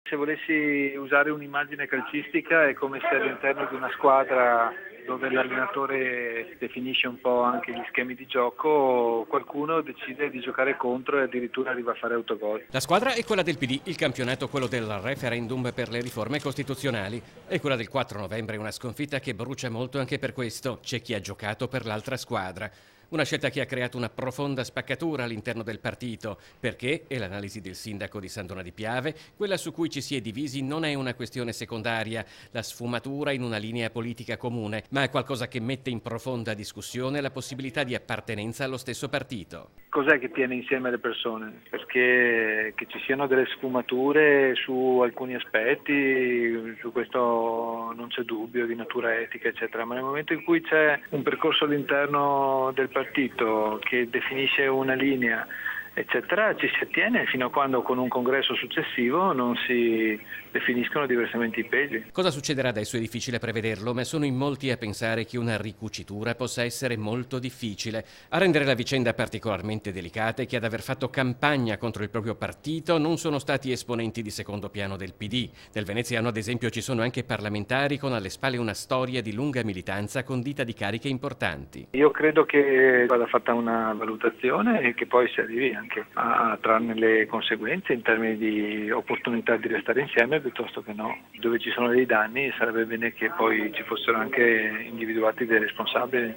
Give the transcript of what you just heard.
Se volessi usare un'immagine calcistica è come se all'interno di una squadra dove l'allenatore definisce un po' anche gli schemi di gioco, qualcuno decide di giocare contro e addirittura arriva a fare autogol. La squadra è quella del PD, il campionato quello del referendum per le riforme costituzionali e quella del 4 novembre è una sconfitta che brucia molto anche per questo. C'è chi ha giocato per l'altra squadra. Una scelta che ha creato una profonda spaccatura all'interno del partito, perché, e l'analisi del sindaco di Sandona di Piave, quella su cui ci si è divisi non è una questione secondaria, la sfumatura in una linea politica comune, ma è qualcosa che mette in profonda discussione la possibilità di appartenenza allo stesso partito. Cos'è che tiene insieme le persone? Perché che ci siano delle sfumature su alcuni aspetti, su questo non c'è dubbio, di natura etica eccetera, ma nel momento in cui c'è un percorso all'interno del partito che definisce una linea eccetera, ci si attiene fino a quando con un congresso successivo non si definiscono diversamente i pesi. Cosa succederà adesso è difficile prevederlo, ma sono in molti a pensare che una ricucitura possa essere molto difficile. A rendere la vicenda particolarmente delicata è che ad aver fatto campagna contro il proprio partito non sono stati esponenti di secondo piano del PD. Nel veneziano, ad esempio, ci sono anche parlamentari con alle spalle una storia di lunga militanza condita di cariche importanti. Io credo che vada fatta una valutazione e che poi si arrivi anche a trarne le conseguenze in termini di opportunità di restare insieme piuttosto che no. Dove ci sono dei danni sarebbe bene che poi ci fossero anche individuati dei responsabili.